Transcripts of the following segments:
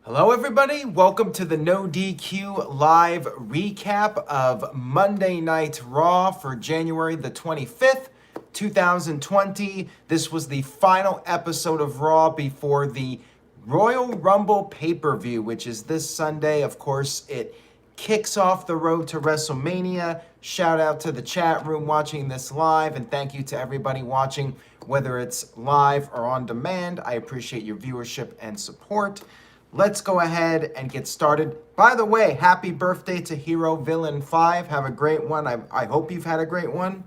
Hello everybody, welcome to the No DQ live recap of Monday Night Raw for January the 25th, 2020. This was the final episode of Raw before the Royal Rumble pay-per-view, which is this Sunday. Of course, it kicks off the road to Wrestlemania. Shout out to the chat room watching this live, and thank you to everybody watching, whether it's live or on demand. I appreciate your viewership and support. Let's go ahead and get started. By the way, happy birthday to Hero Villain 5. Have a great one. I hope you've had a great one.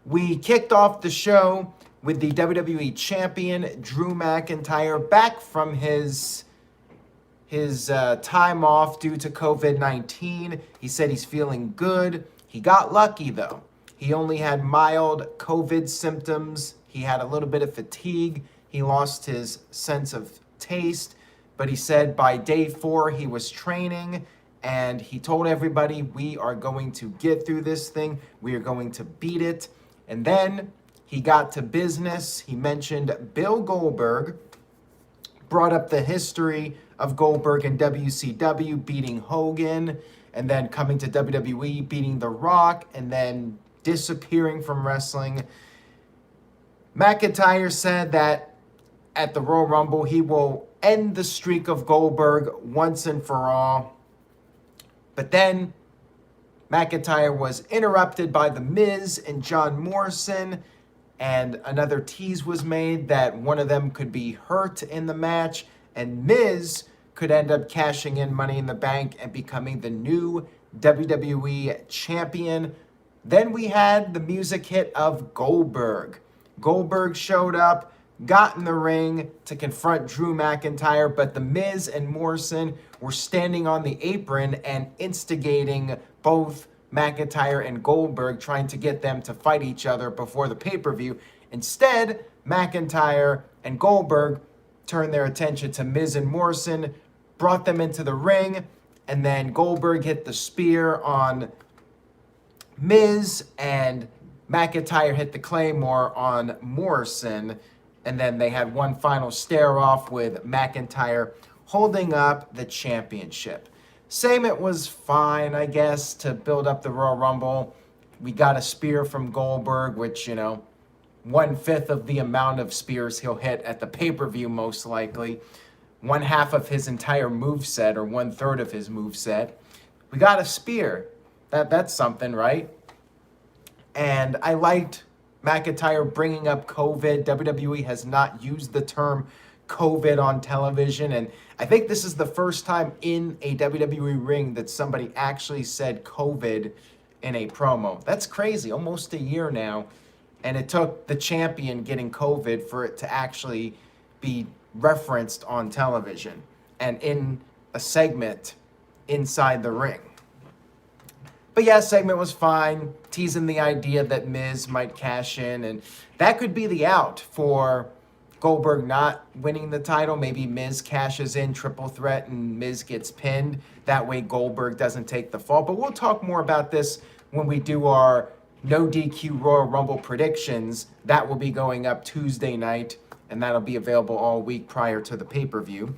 We kicked off the show with the WWE Champion, Drew McIntyre, back from his time off due to COVID-19. He said he's feeling good. He got lucky, though. He only had mild COVID symptoms. He had a little bit of fatigue. He lost his sense of taste, but he said by day 4 he was training, and he told everybody, we are going to get through this thing. We are going to beat it. And then he got to business. He mentioned Bill Goldberg, brought up the history of Goldberg and WCW beating Hogan, and then coming to WWE, beating The Rock, and then disappearing from wrestling. McIntyre said that at the Royal Rumble, he will end the streak of Goldberg once and for all. But then McIntyre was interrupted by The Miz and John Morrison, and another tease was made that one of them could be hurt in the match, and Miz could end up cashing in Money in the Bank and becoming the new WWE Champion. Then we had the music hit of Goldberg. Goldberg showed up, got in the ring to confront Drew McIntyre, but The Miz and Morrison were standing on the apron and instigating both McIntyre and Goldberg, trying to get them to fight each other before the pay-per-view. Instead, McIntyre and Goldberg turned their attention to Miz and Morrison, brought them into the ring, and then Goldberg hit the spear on Miz, and McIntyre hit the Claymore on Morrison. And then they had one final stare-off with McIntyre holding up the championship. Segment was fine, I guess, to build up the Royal Rumble. We got a spear from Goldberg, which, 1/5 of the amount of spears he'll hit at the pay-per-view, most likely. 1/2 of his entire moveset, or 1/3 of his moveset. We got a spear. That's something, right? And I liked McIntyre bringing up COVID. WWE has not used the term COVID on television, and I think this is the first time in a WWE ring that somebody actually said COVID in a promo. That's crazy, almost a year now, and it took the champion getting COVID for it to actually be referenced on television and in a segment inside the ring. But yeah, segment was fine, teasing the idea that Miz might cash in, and that could be the out for Goldberg not winning the title. Maybe Miz cashes in, triple threat, and Miz gets pinned. That way Goldberg doesn't take the fall. But we'll talk more about this when we do our No DQ Royal Rumble predictions. That will be going up Tuesday night, and that'll be available all week prior to the pay-per-view.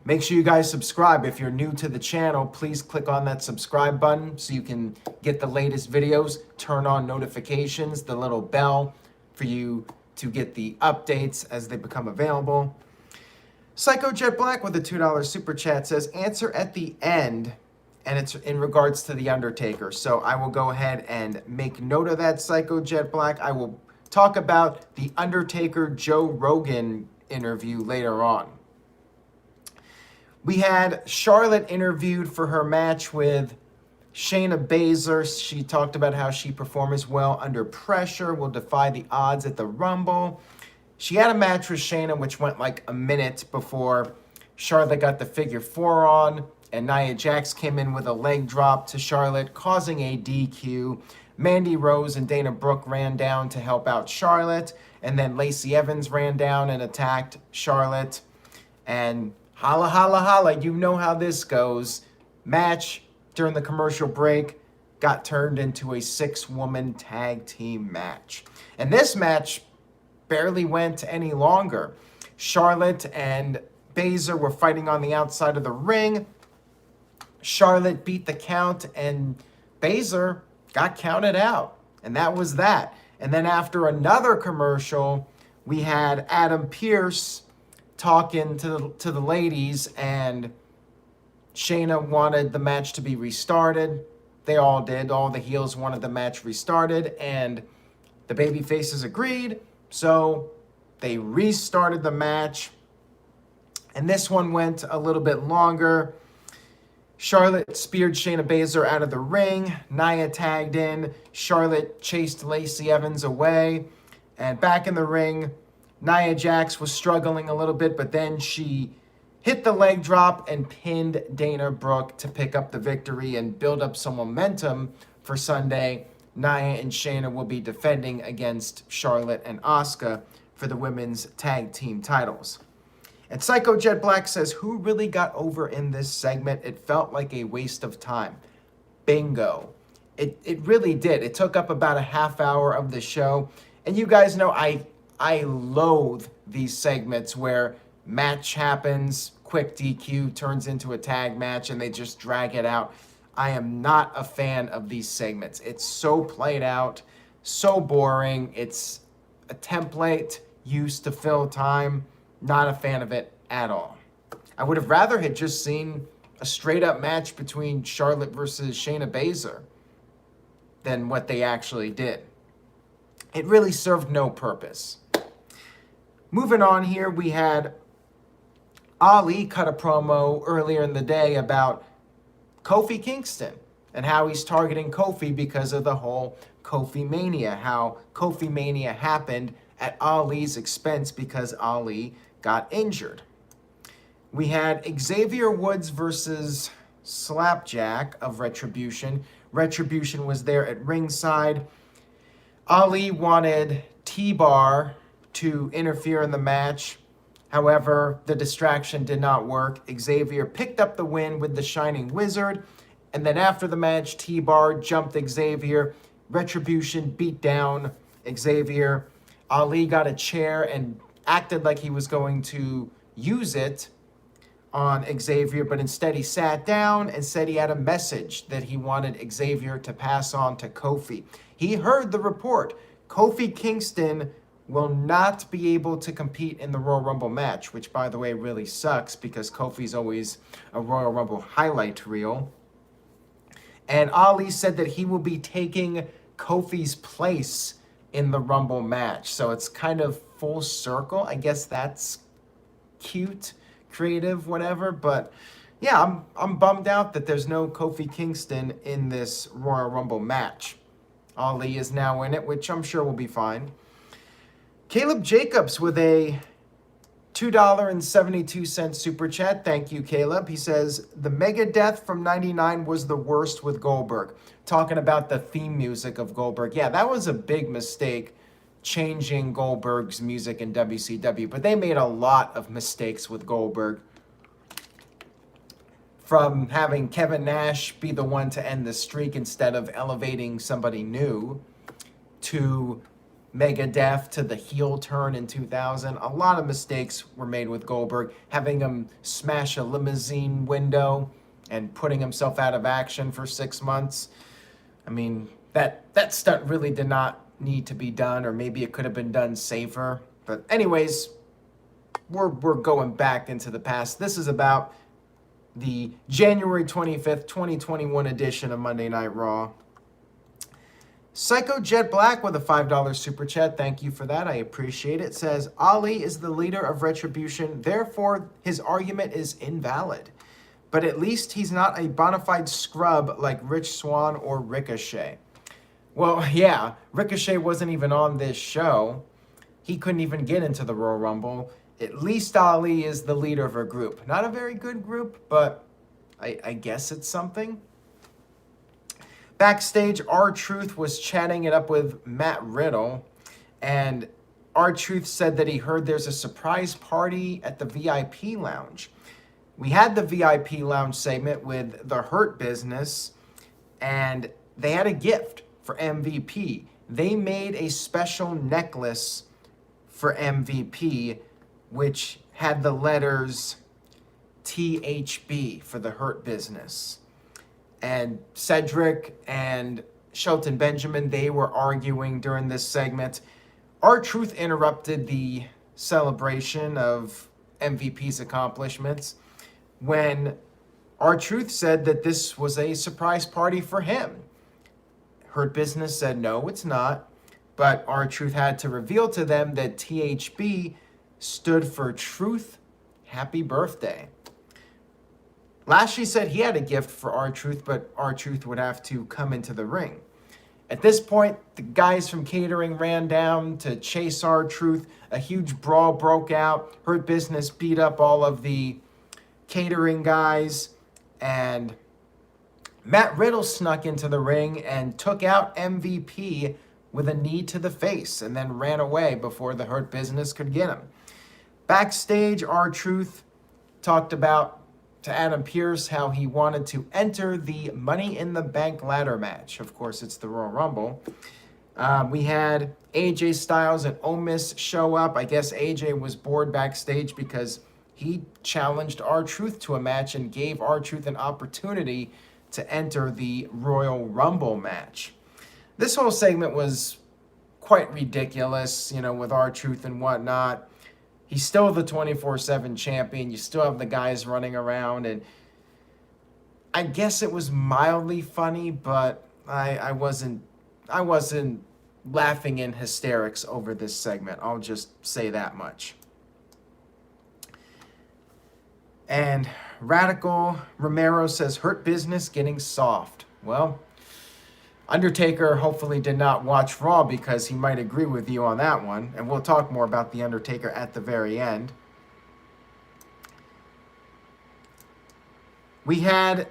Make sure you guys subscribe. If you're new to the channel, please click on that subscribe button so you can get the latest videos. Turn on notifications, the little bell for you to get the updates as they become available. Psycho Jet Black with a $2 super chat says, answer at the end, and it's in regards to The Undertaker. So I will go ahead and make note of that, Psycho Jet Black. I will talk about the Undertaker Joe Rogan interview later on. We had Charlotte interviewed for her match with Shayna Baszler. She talked about how she performs well under pressure, will defy the odds at the Rumble. She had a match with Shayna, which went like a minute before Charlotte got the figure 4 on, and Nia Jax came in with a leg drop to Charlotte, causing a DQ. Mandy Rose and Dana Brooke ran down to help out Charlotte, and then Lacey Evans ran down and attacked Charlotte. And holla, holla, holla, you know how this goes. Match during the commercial break got turned into a 6-woman tag team match. And this match barely went any longer. Charlotte and Baszler were fighting on the outside of the ring. Charlotte beat the count, and Baszler got counted out. And that was that. And then after another commercial, we had Adam Pearce talking to the ladies, and Shayna wanted the match to be restarted. They all did. All the heels wanted the match restarted, and the baby faces agreed. So they restarted the match. And this one went a little bit longer. Charlotte speared Shayna Baszler out of the ring. Nia tagged in. Charlotte chased Lacey Evans away. And back in the ring, Nia Jax was struggling a little bit, but then she hit the leg drop and pinned Dana Brooke to pick up the victory and build up some momentum for Sunday. Nia and Shayna will be defending against Charlotte and Asuka for the women's tag team titles. And Psycho Jet Black says, who really got over in this segment? It felt like a waste of time. Bingo. It really did. It took up about a half hour of the show. And you guys know I loathe these segments where match happens, quick DQ turns into a tag match, and they just drag it out. I am not a fan of these segments. It's so played out, so boring. It's a template used to fill time. Not a fan of it at all. I would have rather had just seen a straight up match between Charlotte versus Shayna Baszler than what they actually did. It really served no purpose. Moving on here, we had Ali cut a promo earlier in the day about Kofi Kingston and how he's targeting Kofi because of the whole Kofi Mania, how Kofi Mania happened at Ali's expense because Ali got injured. We had Xavier Woods versus Slapjack of Retribution. Retribution was there at ringside. Ali wanted T-Bar to interfere in the match. However, the distraction did not work. Xavier picked up the win with the Shining Wizard. And then after the match, T-Bar jumped Xavier. Retribution beat down Xavier. Ali got a chair and acted like he was going to use it on Xavier, but instead he sat down and said he had a message that he wanted Xavier to pass on to Kofi. He heard the report. Kofi Kingston will not be able to compete in the Royal Rumble match, which, by the way, really sucks because Kofi's always a Royal Rumble highlight reel. And Ali said that he will be taking Kofi's place in the Rumble match. So it's kind of full circle. I guess that's cute, creative, whatever. But yeah, I'm bummed out that there's no Kofi Kingston in this Royal Rumble match. Ali is now in it, which I'm sure will be fine. Caleb Jacobs with a $2.72 super chat. Thank you, Caleb. He says, the Mega Death from 99 was the worst with Goldberg. Talking about the theme music of Goldberg. Yeah, that was a big mistake, changing Goldberg's music in WCW. But they made a lot of mistakes with Goldberg. From having Kevin Nash be the one to end the streak instead of elevating somebody new, to Megadeth, to the heel turn in 2000. A lot of mistakes were made with Goldberg, having him smash a limousine window and putting himself out of action for 6 months. I mean, that stunt really did not need to be done, or maybe it could have been done safer. But anyways, we're going back into the past. This is about the January 25th, 2021 edition of Monday Night Raw. Psycho Jet Black with a $5 super chat. Thank you for that. I appreciate it. Says, Ali is the leader of Retribution. Therefore, his argument is invalid. But at least he's not a bona fide scrub like Rich Swann or Ricochet. Well, yeah, Ricochet wasn't even on this show. He couldn't even get into the Royal Rumble. At least Ali is the leader of a group. Not a very good group, but I guess it's something. Backstage, R-Truth was chatting it up with Matt Riddle, and R-Truth said that he heard there's a surprise party at the VIP lounge. We had the VIP lounge segment with the Hurt Business, and they had a gift for MVP. They made a special necklace for MVP which had the letters THB for the Hurt Business. And Cedric and Shelton Benjamin, they were arguing during this segment. R-Truth interrupted the celebration of MVP's accomplishments when R-Truth said that this was a surprise party for him. Hurt Business said, no, it's not. But R-Truth had to reveal to them that THB stood for Truth, Happy Birthday. Lashley said he had a gift for R-Truth, but R-Truth would have to come into the ring. At this point, the guys from catering ran down to chase R-Truth. A huge brawl broke out. Hurt Business beat up all of the catering guys. And Matt Riddle snuck into the ring and took out MVP with a knee to the face and then ran away before the Hurt Business could get him. Backstage, R-Truth talked about to Adam Pearce how he wanted to enter the Money in the Bank ladder match. Of course, it's the Royal Rumble. We had AJ Styles and Omis show up. I guess AJ was bored backstage because he challenged R-Truth to a match and gave R-Truth an opportunity to enter the Royal Rumble match. This whole segment was quite ridiculous, with R-Truth and whatnot. He's still the 24/7 champion. You still have the guys running around, and I guess it was mildly funny, but I wasn't laughing in hysterics over this segment. I'll just say that much. And Radical Romero says, Hurt Business getting soft. Well, Undertaker hopefully did not watch Raw because he might agree with you on that one. And we'll talk more about The Undertaker at the very end. We had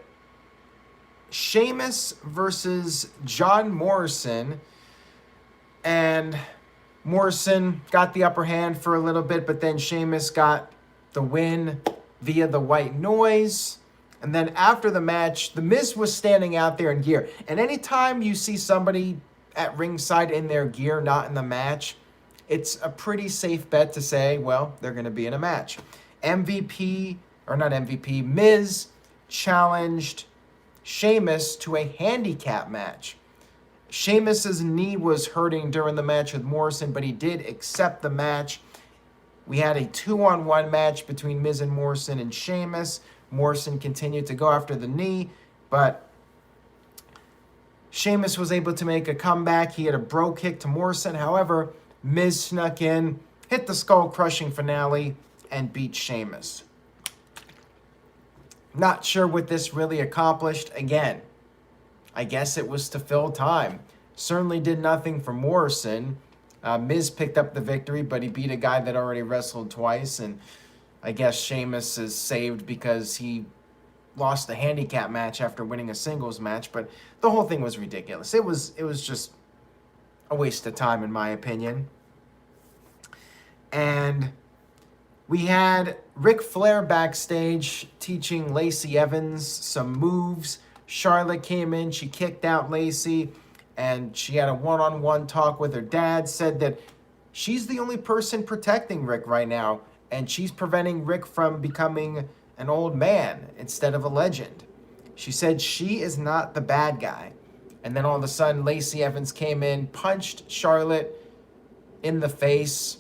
Sheamus versus John Morrison. And Morrison got the upper hand for a little bit, but then Sheamus got the win via the white noise. And then after the match, The Miz was standing out there in gear. And anytime you see somebody at ringside in their gear, not in the match, it's a pretty safe bet to say, well, they're going to be in a match. Miz challenged Sheamus to a handicap match. Sheamus's knee was hurting during the match with Morrison, but he did accept the match. We had a 2-on-1 match between Miz and Morrison and Sheamus. Morrison continued to go after the knee, but Sheamus was able to make a comeback. He had a bro kick to Morrison. However, Miz snuck in, hit the skull-crushing finale, and beat Sheamus. Not sure what this really accomplished. Again, I guess it was to fill time. Certainly did nothing for Morrison. Miz picked up the victory, but he beat a guy that already wrestled twice, and I guess Sheamus is saved because he lost the handicap match after winning a singles match, but the whole thing was ridiculous. It was just a waste of time, in my opinion. And we had Ric Flair backstage teaching Lacey Evans some moves. Charlotte came in, she kicked out Lacey, and she had a one-on-one talk with her dad, said that she's the only person protecting Ric right now, and she's preventing Ric from becoming an old man instead of a legend. She said she is not the bad guy. And then all of a sudden, Lacey Evans came in, punched Charlotte in the face.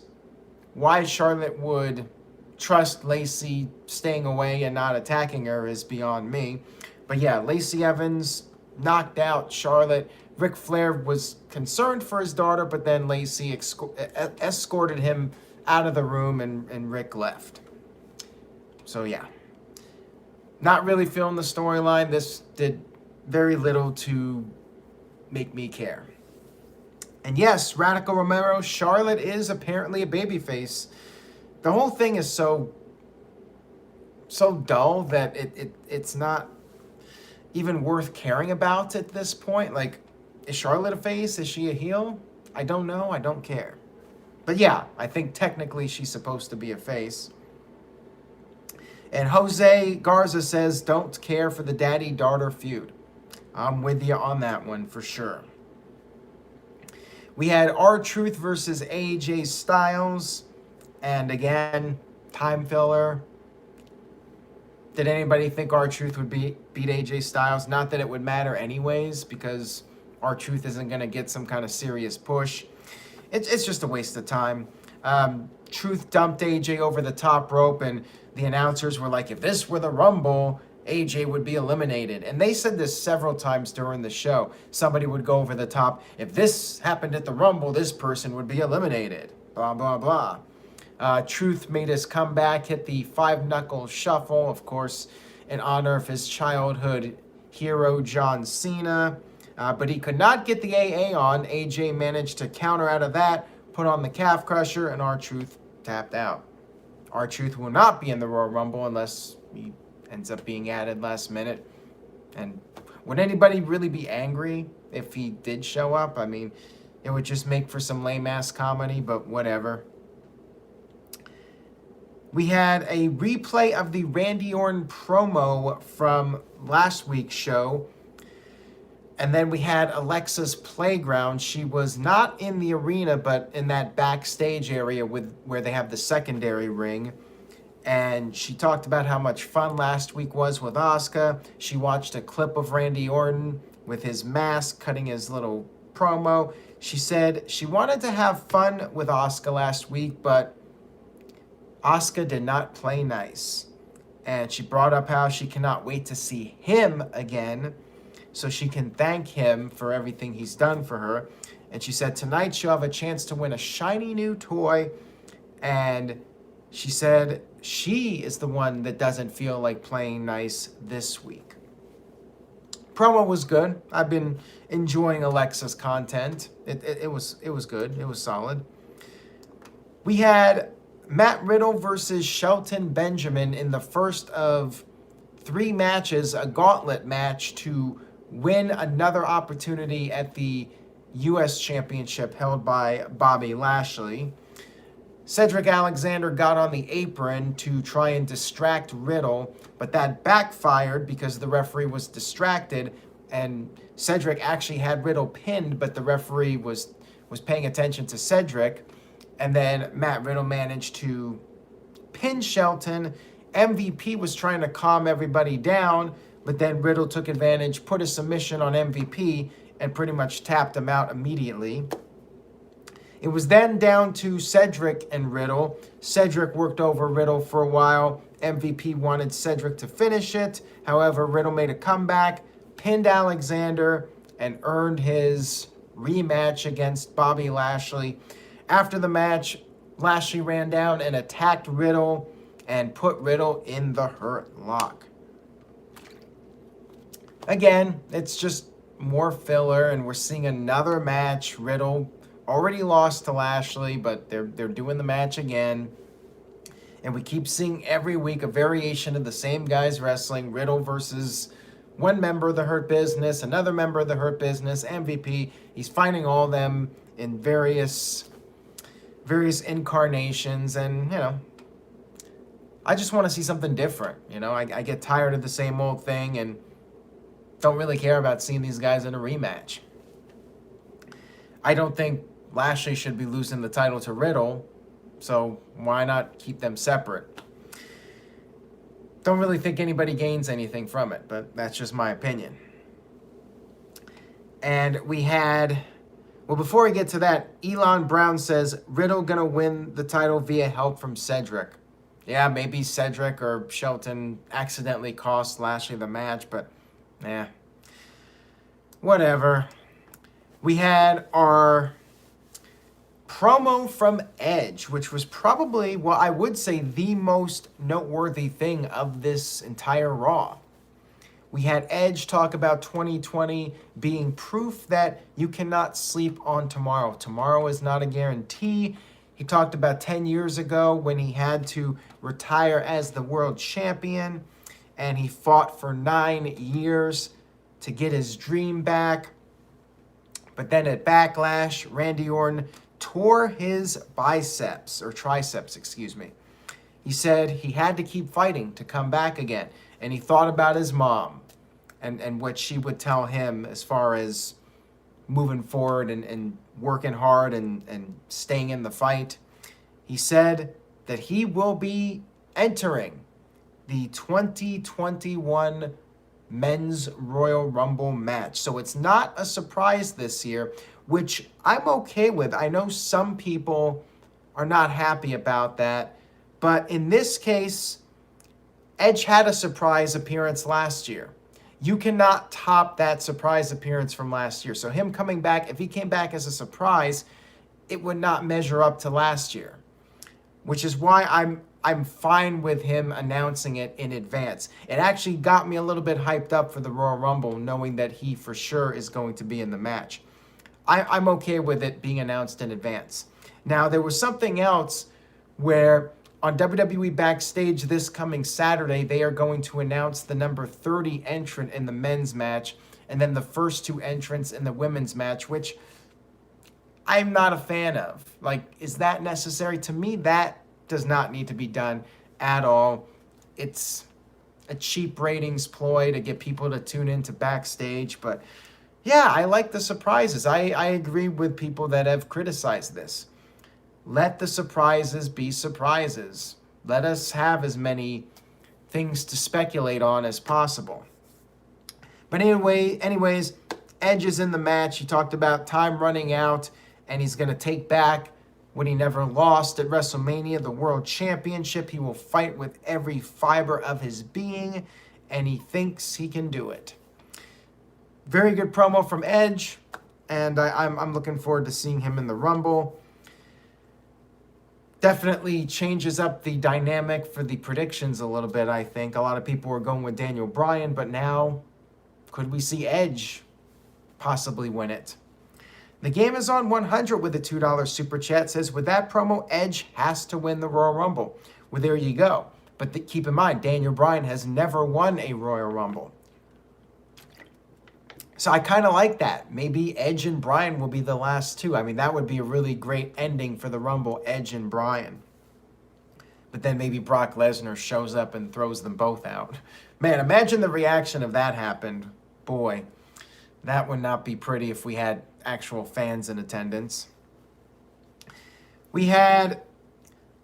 Why Charlotte would trust Lacey staying away and not attacking her is beyond me. But yeah, Lacey Evans knocked out Charlotte. Ric Flair was concerned for his daughter, but then Lacey escorted him out of the room, and Rick left. So yeah, not really feeling the storyline. This did very little to make me care. And yes, Radical Romero, Charlotte is apparently a babyface. The whole thing is so dull that it's not even worth caring about at this point. Like, is Charlotte a face? Is she a heel? I don't know. I don't care. But yeah, I think technically she's supposed to be a face. And Jose Garza says, don't care for the daddy-daughter feud. I'm with you on that one for sure. We had R-Truth versus AJ Styles. And again, time filler. Did anybody think R-Truth would beat AJ Styles? Not that it would matter anyways, because R-Truth isn't going to get some kind of serious push. It's just a waste of time. Truth dumped AJ over the top rope, and the announcers were like, if this were the Rumble, AJ would be eliminated. And they said this several times during the show. Somebody would go over the top. If this happened at the Rumble, this person would be eliminated. Blah, blah, blah. Truth made his comeback, hit the 5-knuckle shuffle, of course, in honor of his childhood hero, John Cena. But he could not get the AA on. AJ managed to counter out of that, put on the calf crusher, and R-Truth tapped out. R-Truth will not be in the Royal Rumble unless he ends up being added last minute. And would anybody really be angry if he did show up? I mean, it would just make for some lame-ass comedy, but whatever. We had a replay of the Randy Orton promo from last week's show. And then we had Alexa's Playground. She was not in the arena, but in that backstage area where they have the secondary ring. And she talked about how much fun last week was with Asuka. She watched a clip of Randy Orton with his mask, cutting his little promo. She said she wanted to have fun with Asuka last week, but Asuka did not play nice. And she brought up how she cannot wait to see him again so she can thank him for everything he's done for her. And she said tonight she'll have a chance to win a shiny new toy. And she said she is the one that doesn't feel like playing nice this week. Promo was good. I've been enjoying Alexa's content. It was good. It was solid. We had Matt Riddle versus Shelton Benjamin in the first of 3 matches, a gauntlet match to win another opportunity at the U.S. Championship held by Bobby Lashley. Cedric Alexander got on the apron to try and distract Riddle, but that backfired because the referee was distracted, and Cedric actually had Riddle pinned, but the referee was paying attention to Cedric. And then Matt Riddle managed to pin Shelton. MVP was trying to calm everybody down, but then Riddle took advantage, put a submission on MVP, and pretty much tapped him out immediately. It was then down to Cedric and Riddle. Cedric worked over Riddle for a while. MVP wanted Cedric to finish it. However, Riddle made a comeback, pinned Alexander, and earned his rematch against Bobby Lashley. After the match, Lashley ran down and attacked Riddle and put Riddle in the Hurt Lock. Again, it's just more filler, and we're seeing another match. Riddle already lost to Lashley, but they're doing the match again. And we keep seeing every week a variation of the same guys wrestling. Riddle versus one member of the Hurt Business, another member of the Hurt Business, MVP. He's fighting all of them in various incarnations, and I just want to see something different. I get tired of the same old thing and don't really care about seeing these guys in a rematch. I don't think Lashley should be losing the title to Riddle, so why not keep them separate? Don't really think anybody gains anything from it, but that's just my opinion. And we had, well, before we get to that, Elon Brown says Riddle gonna win the title via help from Cedric. Yeah, maybe Cedric or Shelton accidentally cost Lashley the match, but whatever. We had our promo from Edge, which was probably, well, I would say the most noteworthy thing of this entire Raw. We had Edge talk about 2020 being proof that you cannot sleep on tomorrow. Tomorrow is not a guarantee. He talked about 10 years ago when he had to retire as the world champion, and he fought for 9 years to get his dream back. But then at Backlash, Randy Orton tore his triceps. He said he had to keep fighting to come back again. And he thought about his mom and what she would tell him as far as moving forward and working hard and staying in the fight. He said that he will be entering the 2021 Men's Royal Rumble match. So it's not a surprise this year, which I'm okay with. I know some people are not happy about that, but in this case, Edge had a surprise appearance last year. You cannot top that surprise appearance from last year. So him coming back, if he came back as a surprise, it would not measure up to last year, which is why I'm fine with him announcing it in advance. It actually got me a little bit hyped up for the Royal Rumble, knowing that he for sure is going to be in the match. I'm okay with it being announced in advance. Now, there was something else where on WWE Backstage this coming Saturday, they are going to announce the number 30 entrant in the men's match and then the first 2 entrants in the women's match, which I'm not a fan of. Like, is that necessary? To me, that does not need to be done at all. It's a cheap ratings ploy to get people to tune into Backstage. But yeah, I like the surprises. I agree with people that have criticized this. Let the surprises be surprises. Let us have as many things to speculate on as possible. But anyways, Edge is in the match. He talked about time running out, and he's going to take back what he never lost at WrestleMania, the World Championship. He will fight with every fiber of his being, and he thinks he can do it. Very good promo from Edge, and I'm looking forward to seeing him in the Rumble. Definitely changes up the dynamic for the predictions a little bit, I think. A lot of people were going with Daniel Bryan, but now could we see Edge possibly win it? The game is on 100 with a $2 super chat. Says, with that promo, Edge has to win the Royal Rumble. Well, there you go. But keep in mind, Daniel Bryan has never won a Royal Rumble. So I kind of like that. Maybe Edge and Bryan will be the last 2. I mean, that would be a really great ending for the Rumble, Edge and Bryan. But then maybe Brock Lesnar shows up and throws them both out. Man, imagine the reaction if that happened. Boy, that would not be pretty if we had actual fans in attendance. We had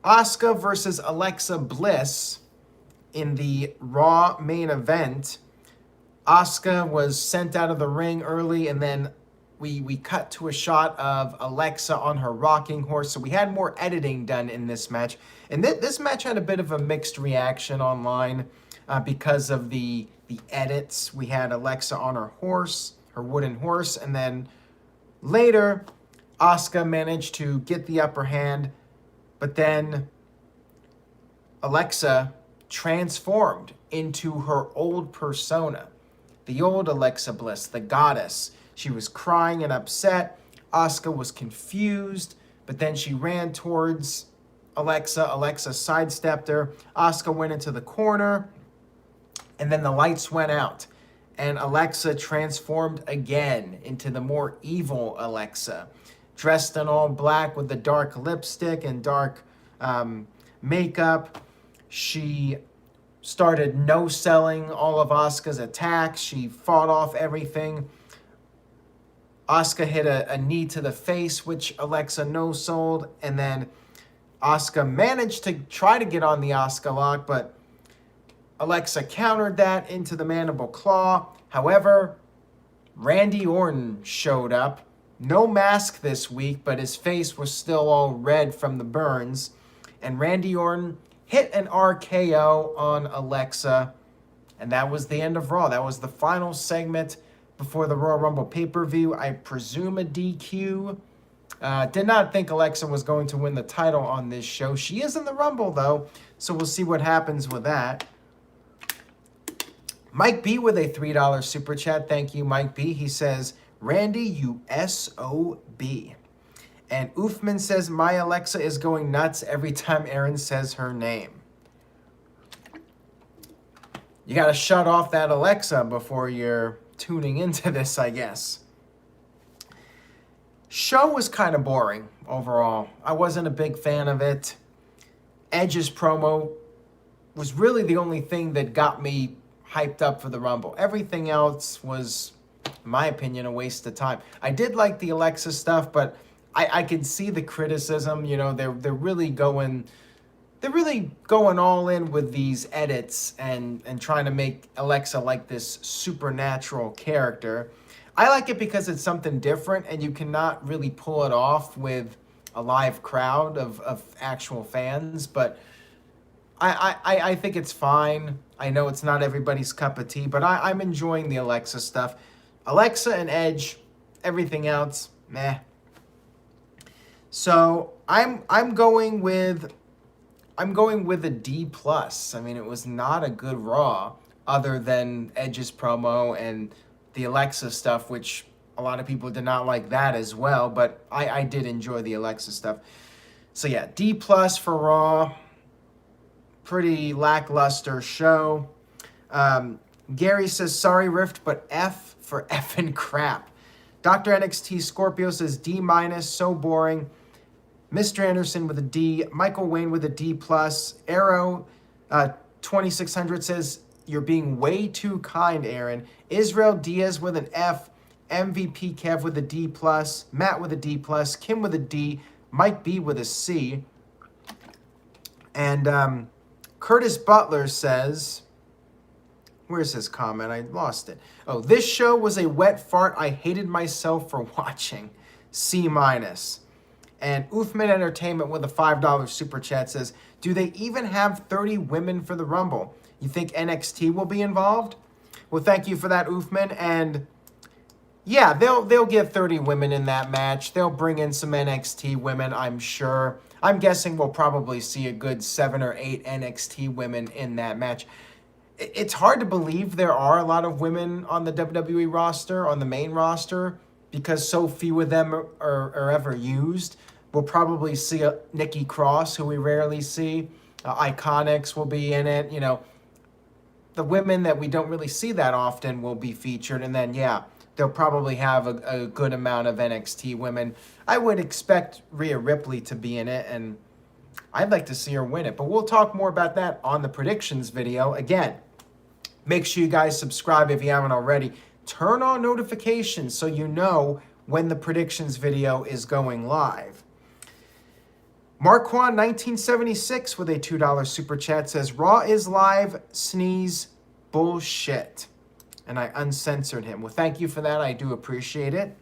Asuka versus Alexa Bliss in the Raw main event. Asuka was sent out of the ring early, and then we cut to a shot of Alexa on her rocking horse. So we had more editing done in this match. And this match had a bit of a mixed reaction online because of the edits. We had Alexa on her horse, her wooden horse, and then later Asuka managed to get the upper hand, but then Alexa transformed into her old persona. The old Alexa Bliss, the goddess. She was crying and upset. Asuka was confused, but then she ran towards Alexa. Alexa sidestepped her. Asuka went into the corner, and then the lights went out. And Alexa transformed again into the more evil Alexa, dressed in all black with the dark lipstick and dark makeup. She started no-selling all of Asuka's attacks. She fought off everything. Asuka hit a knee to the face, which Alexa no-sold. And then Asuka managed to try to get on the Asuka lock, but Alexa countered that into the mandible claw. However, Randy Orton showed up. No mask this week, but his face was still all red from the burns. And Randy Orton hit an RKO on Alexa, and that was the end of Raw. That was the final segment before the Royal Rumble pay-per-view. I presume a DQ. Did not think Alexa was going to win the title on this show. She is in the Rumble, though, so we'll see what happens with that. Mike B with a $3 super chat. Thank you, Mike B. He says, Randy, you S.O.B. And Oofman says, my Alexa is going nuts every time Aaron says her name. You got to shut off that Alexa before you're tuning into this, I guess. Show was kind of boring overall. I wasn't a big fan of it. Edge's promo was really the only thing that got me hyped up for the Rumble. Everything else was, in my opinion, a waste of time. I did like the Alexa stuff, but I could see the criticism. You know, they're really going they're really going all in with these edits and trying to make Alexa like this supernatural character. I like it because it's something different, and you cannot really pull it off with a live crowd of actual fans, but I think it's fine. I know it's not everybody's cup of tea, but I'm enjoying the Alexa stuff. Alexa and Edge, everything else, meh. So I'm going with a D plus. I mean, it was not a good Raw, other than Edge's promo and the Alexa stuff, which a lot of people did not like that as well, but I did enjoy the Alexa stuff. So yeah, D plus for Raw. Pretty lackluster show. Gary says, sorry, Rift, but F for effing crap. Dr. NXT Scorpio says D minus, so boring. Mr. Anderson with a D. Michael Wayne with a D plus. Arrow 2600 says, you're being way too kind, Aaron. Israel Diaz with an F. MVP Kev with a D plus. Matt with a D plus. Kim with a D. Mike B with a C. And Curtis Butler says, where's his comment? I lost it. Oh, this show was a wet fart I hated myself for watching. C minus. And Uthman Entertainment with a $5 super chat says, do they even have 30 women for the Rumble? You think NXT will be involved? Well, thank you for that, Uthman. And yeah, they'll get 30 women in that match. They'll bring in some NXT women, I'm sure. I'm guessing we'll probably see a good 7 or 8 NXT women in that match. It's hard to believe there are a lot of women on the WWE roster, on the main roster, because so few of them are ever used. We'll probably see a Nikki Cross, who we rarely see. Iconics will be in it. You know, the women that we don't really see that often will be featured. And then, yeah, they'll probably have a good amount of NXT women. I would expect Rhea Ripley to be in it, and I'd like to see her win it. But we'll talk more about that on the predictions video. Again, make sure you guys subscribe if you haven't already. Turn on notifications so you know when the predictions video is going live. Marquand 1976 with a $2 super chat says, Raw is live, sneeze, bullshit. And I uncensored him. Well, thank you for that. I do appreciate it.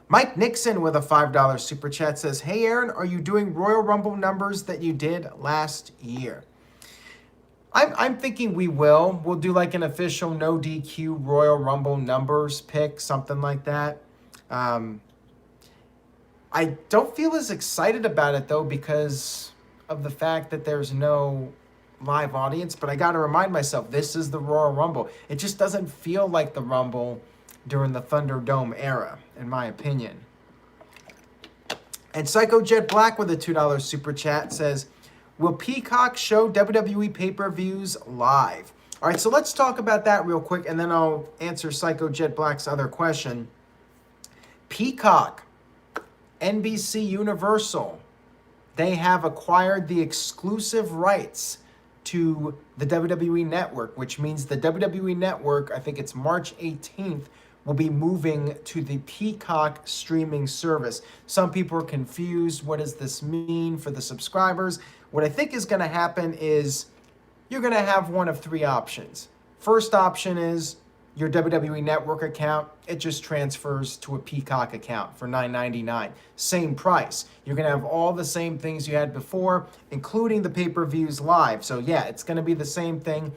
Mike Nixon with a $5 super chat says, hey, Aaron, are you doing Royal Rumble numbers that you did last year? I'm thinking we will. We'll do like an official no DQ Royal Rumble numbers pick, something like that. I don't feel as excited about it, though, because of the fact that there's no live audience. But I got to remind myself, this is the Royal Rumble. It just doesn't feel like the Rumble during the Thunderdome era, in my opinion. And Psycho Jet Black with a $2 super chat says, will Peacock show WWE pay-per-views live? All right, so let's talk about that real quick, and then I'll answer Psycho Jet Black's other question. Peacock, NBC Universal, they have acquired the exclusive rights to the WWE Network, which means the WWE Network, I think it's March 18th, will be moving to the Peacock streaming service. Some people are confused. What does this mean for the subscribers? What I think is going to happen is you're going to have one of three options. First option is your WWE Network account. It just transfers to a Peacock account for $9.99. Same price. You're going to have all the same things you had before, including the pay-per-views live. So yeah, it's going to be the same thing.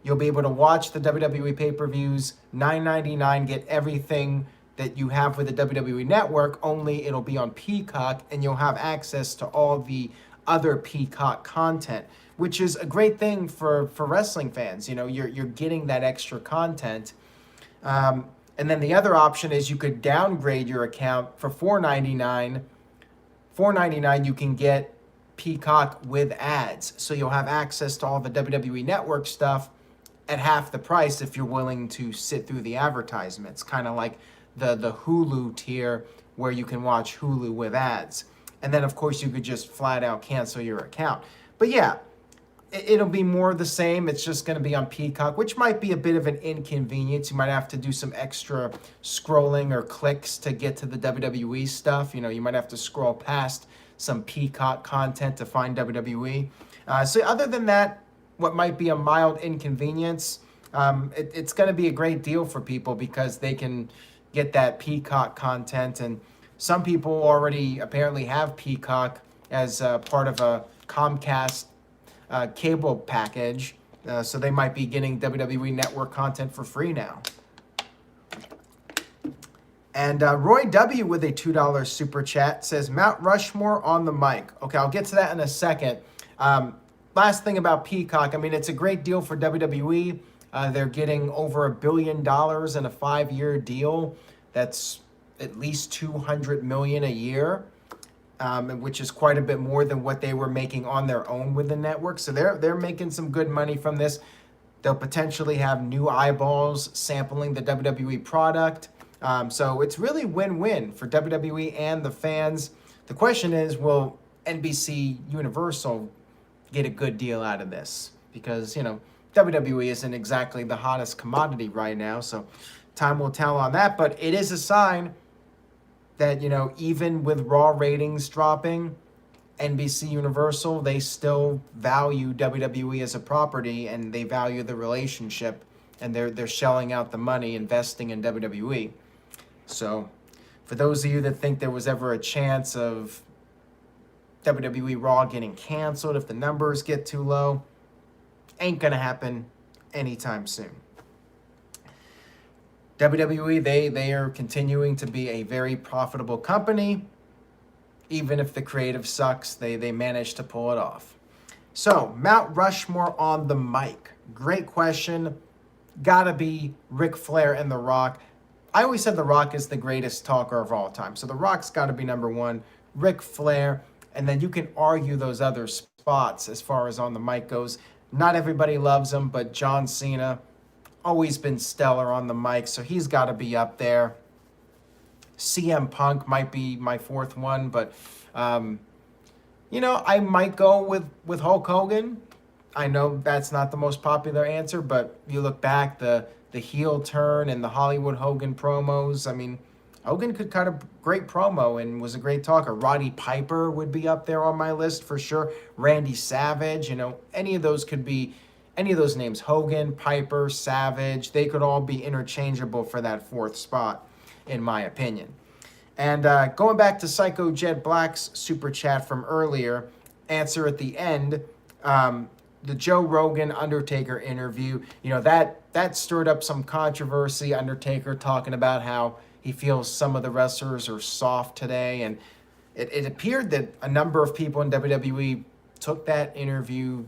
You'll be able to watch the WWE pay-per-views, $9.99, get everything that you have with the WWE Network, only it'll be on Peacock, and you'll have access to all the other Peacock content, which is a great thing for wrestling fans. You know, you're getting that extra content. And then the other option is you could downgrade your account for $4.99. $4.99 you can get Peacock with ads. So you'll have access to all the WWE Network stuff at half the price if you're willing to sit through the advertisements. Kind of like the Hulu tier where you can watch Hulu with ads. And then, of course, you could just flat out cancel your account. But yeah, it'll be more of the same. It's just going to be on Peacock, which might be a bit of an inconvenience. You might have to do some extra scrolling or clicks to get to the WWE stuff. You know, you might have to scroll past some Peacock content to find WWE. So other than that, what might be a mild inconvenience, it's going to be a great deal for people because they can get that Peacock content. And some people already apparently have Peacock as part of a Comcast cable package. So they might be getting WWE Network content for free now. And Roy W. with a $2 super chat says, Mount Rushmore on the mic. Okay, I'll get to that in a second. Last thing about Peacock, I mean, it's a great deal for WWE. They're getting over $1 billion in a 5-year deal. That's at least $200 million a year, which is quite a bit more than what they were making on their own with the network. So they're making some good money from this. They'll potentially have new eyeballs sampling the WWE product. So it's really win-win for WWE and the fans. The question is, will NBC Universal get a good deal out of this? Because, WWE isn't exactly the hottest commodity right now, so time will tell on that. But it is a sign that, even with Raw ratings dropping, NBC Universal, they still value WWE as a property, and they value the relationship, and they're shelling out the money, investing in WWE. So for those of you that think there was ever a chance of WWE Raw getting canceled if the numbers get too low, ain't gonna happen anytime soon. WWE, they are continuing to be a very profitable company. Even if the creative sucks, they manage to pull it off. So, Mount Rushmore on the mic. Great question. Gotta be Ric Flair and The Rock. I always said The Rock is the greatest talker of all time. So The Rock's got to be number one, Ric Flair, and then you can argue those other spots as far as on the mic goes. Not everybody loves him, but John Cena, always been stellar on the mic, so he's got to be up there. CM Punk might be my fourth one, but, I might go with Hulk Hogan. I know that's not the most popular answer, but you look back, the heel turn and the Hollywood Hogan promos. I mean, Hogan could cut a great promo and was a great talker. Roddy Piper would be up there on my list for sure. Randy Savage, any of those could be, any of those names, Hogan, Piper, Savage, they could all be interchangeable for that fourth spot, in my opinion. And going back to Psycho Jet Black's super chat from earlier, answer at the end, the Joe Rogan Undertaker interview, that stirred up some controversy. Undertaker talking about how he feels some of the wrestlers are soft today. And it appeared that a number of people in WWE took that interview,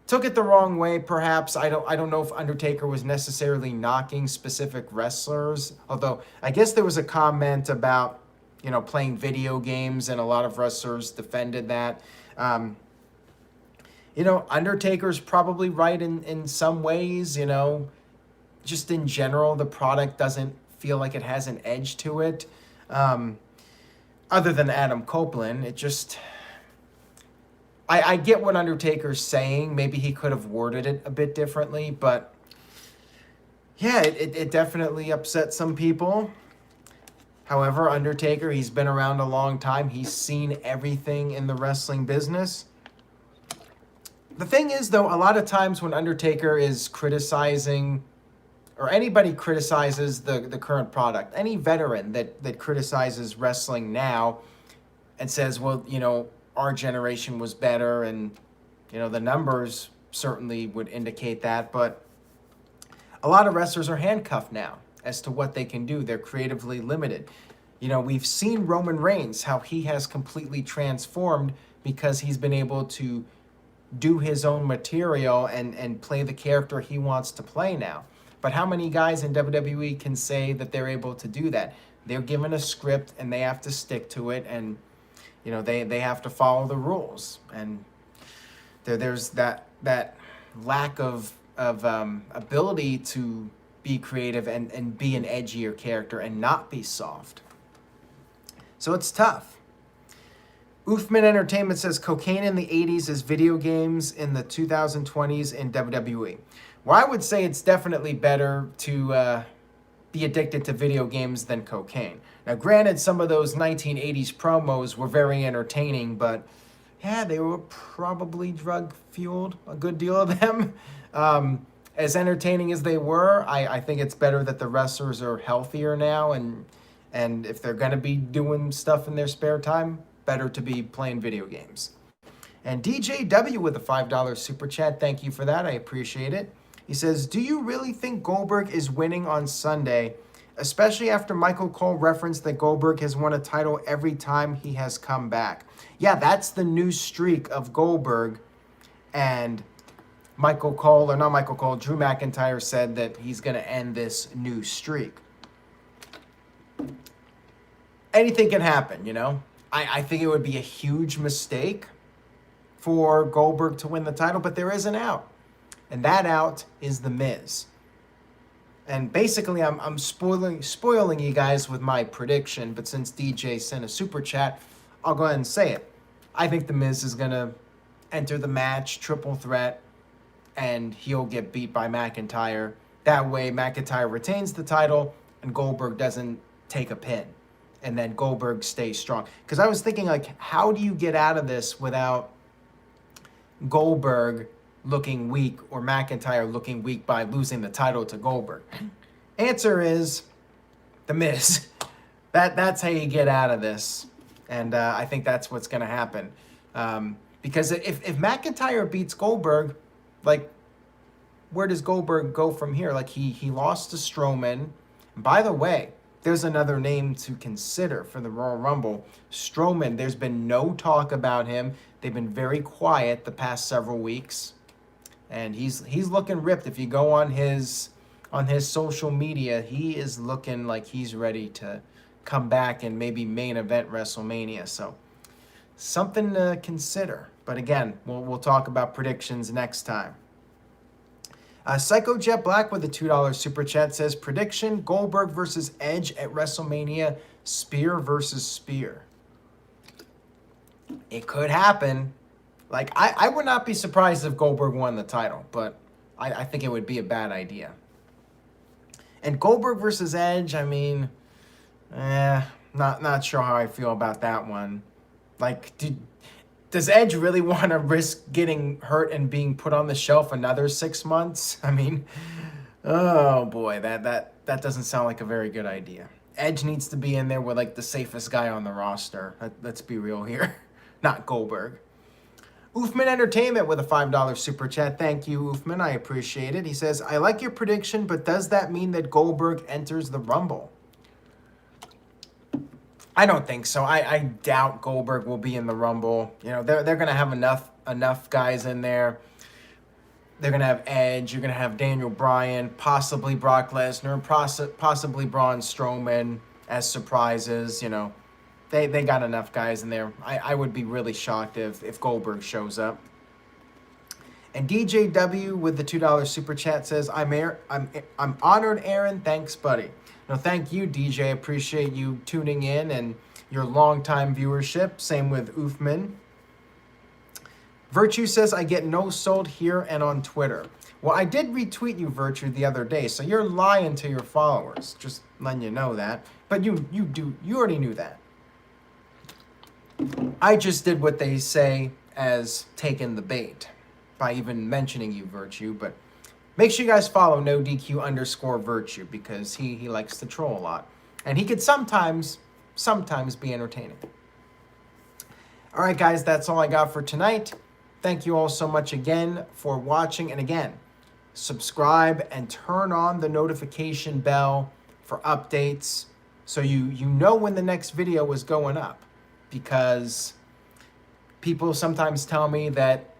took it the wrong way, perhaps. I don't know if Undertaker was necessarily knocking specific wrestlers, although I guess there was a comment about, playing video games, and a lot of wrestlers defended that. Undertaker's probably right in some ways, just in general, the product doesn't feel like it has an edge to it. Other than Adam Copeland, it just, I get what Undertaker's saying. Maybe he could have worded it a bit differently, but yeah, it definitely upset some people. However, Undertaker, he's been around a long time. He's seen everything in the wrestling business. The thing is, though, a lot of times when Undertaker is criticizing, or anybody criticizes the current product, any veteran that criticizes wrestling now and says, well, our generation was better, and, the numbers certainly would indicate that, but a lot of wrestlers are handcuffed now as to what they can do. They're creatively limited. We've seen Roman Reigns, how he has completely transformed because he's been able to do his own material and play the character he wants to play now. But how many guys in WWE can say that they're able to do that? They're given a script and they have to stick to it, and they have to follow the rules. And there's that lack of ability to be creative and be an edgier character and not be soft. So it's tough. Uthman Entertainment says cocaine in the 80s is video games in the 2020s in WWE. Well, I would say it's definitely better to be addicted to video games than cocaine. Now, granted, some of those 1980s promos were very entertaining, but yeah, they were probably drug-fueled, a good deal of them. As entertaining as they were, I think it's better that the wrestlers are healthier now, and if they're going to be doing stuff in their spare time, better to be playing video games. And DJW with a $5 super chat, thank you for that, I appreciate it. He says, do you really think Goldberg is winning on Sunday, especially after Michael Cole referenced that Goldberg has won a title every time he has come back? Yeah, that's the new streak of Goldberg, and Drew McIntyre said that he's going to end this new streak. Anything can happen, you know? I think it would be a huge mistake for Goldberg to win the title, but there is an out. And that out is The Miz. And basically, I'm spoiling you guys with my prediction, but since DJ sent a super chat, I'll go ahead and say it. I think The Miz is going to enter the match, triple threat, and he'll get beat by McIntyre. That way, McIntyre retains the title, and Goldberg doesn't take a pin. And then Goldberg stays strong. Because I was thinking, like, how do you get out of this without Goldberg looking weak or McIntyre looking weak by losing the title to Goldberg? Answer is The Miz. That's how you get out of this. And I think that's what's going to happen. Because if McIntyre beats Goldberg, like, where does Goldberg go from here? Like, he lost to Strowman. By the way, there's another name to consider for the Royal Rumble. Strowman, there's been no talk about him. They've been very quiet the past several weeks. And he's looking ripped. If you go on his social media, he is looking like he's ready to come back and maybe main event WrestleMania. So something to consider. But again, we'll talk about predictions next time. Psycho Jet Black with a $2 super chat says, prediction, Goldberg versus Edge at WrestleMania, spear versus spear. It could happen. Like, I would not be surprised if Goldberg won the title, but I think it would be a bad idea. And Goldberg versus Edge, I mean, not sure how I feel about that one. Like, does Edge really want to risk getting hurt and being put on the shelf another 6 months? I mean, oh boy, that doesn't sound like a very good idea. Edge needs to be in there with, like, the safest guy on the roster. Let's be real here. Not Goldberg. Oofman Entertainment with a $5 super chat. Thank you, Oofman. I appreciate it. He says, I like your prediction, but does that mean that Goldberg enters the Rumble? I don't think so. I doubt Goldberg will be in the Rumble. You know, they're going to have enough guys in there. They're going to have Edge. You're going to have Daniel Bryan, possibly Brock Lesnar, possibly Braun Strowman as surprises. You know, they got enough guys in there. I would be really shocked if Goldberg shows up. And DJW with the $2 super chat says, I'm honored, Aaron. Thanks, buddy. No, thank you, DJ. Appreciate you tuning in and your longtime viewership. Same with Oofman. Virtue says, I get no sold here and on Twitter. Well, I did retweet you, Virtue, the other day, so you're lying to your followers. Just letting you know that. But you already knew that. I just did what they say as taking the bait by even mentioning you, Virtue, but make sure you guys follow NoDQ_Virtue because he likes to troll a lot. And he could sometimes be entertaining. All right, guys, that's all I got for tonight. Thank you all so much again for watching. And again, subscribe and turn on the notification bell for updates so you know when the next video is going up. Because people sometimes tell me that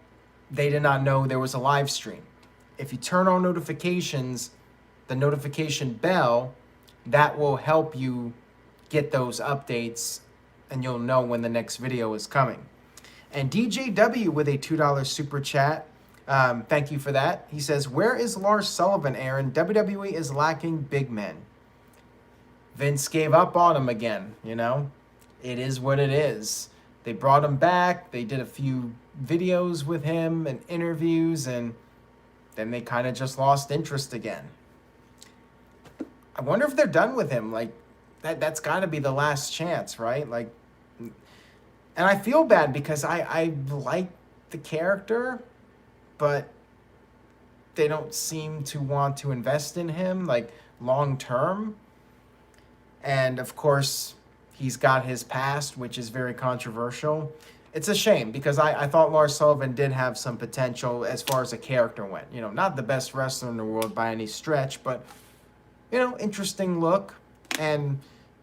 they did not know there was a live stream. If you turn on notifications, the notification bell, that will help you get those updates and you'll know when the next video is coming. And DJW with a $2 super chat, thank you for that. He says, where is Lars Sullivan, Aaron? WWE is lacking big men. Vince gave up on him again, you know? It is what it is. They brought him back. They did a few videos with him and interviews, and then they kind of just lost interest again. I wonder if they're done with him. Like, that's got to be the last chance, right? Like, and I feel bad because I like the character, but they don't seem to want to invest in him, like, long term. And, of course, he's got his past, which is very controversial. It's a shame because I thought Lars Sullivan did have some potential as far as a character went. You know, not the best wrestler in the world by any stretch, but, you know, interesting look. And,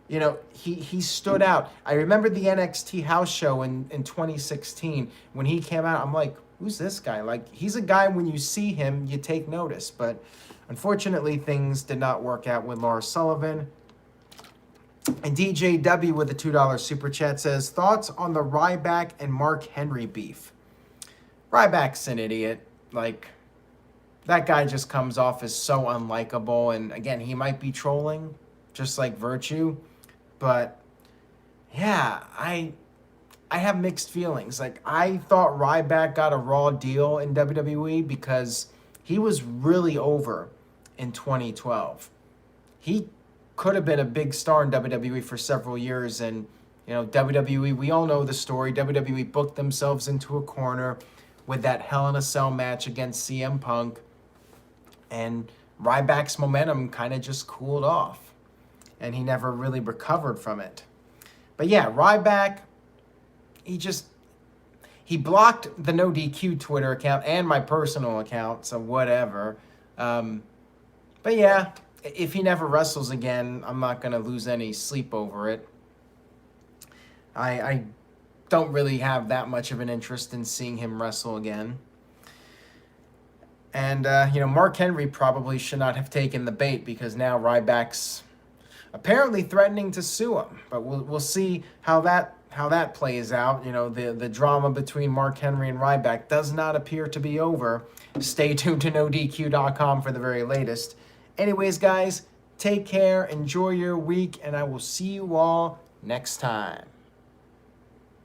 you know, he stood out. I remember the NXT house show in 2016 when he came out. I'm like, who's this guy? Like, he's a guy when you see him, you take notice. But unfortunately, things did not work out with Lars Sullivan. And DJW with a $2 super chat says, thoughts on the Ryback and Mark Henry beef? Ryback's an idiot. Like, that guy just comes off as so unlikable. And again, he might be trolling, just like Virtue. But yeah, I have mixed feelings. Like, I thought Ryback got a Raw deal in WWE because he was really over in 2012. He could have been a big star in WWE for several years. And, you know, WWE, we all know the story. WWE booked themselves into a corner with that Hell in a Cell match against CM Punk. And Ryback's momentum kind of just cooled off. And he never really recovered from it. But yeah, Ryback, he blocked the No DQ Twitter account and my personal account, so whatever. But yeah, if he never wrestles again, I'm not going to lose any sleep over it. I don't really have that much of an interest in seeing him wrestle again. And, you know, Mark Henry probably should not have taken the bait because now Ryback's apparently threatening to sue him. But we'll see how that plays out. You know, the drama between Mark Henry and Ryback does not appear to be over. Stay tuned to NoDQ.com for the very latest. Anyways, guys, take care, enjoy your week, and I will see you all next time.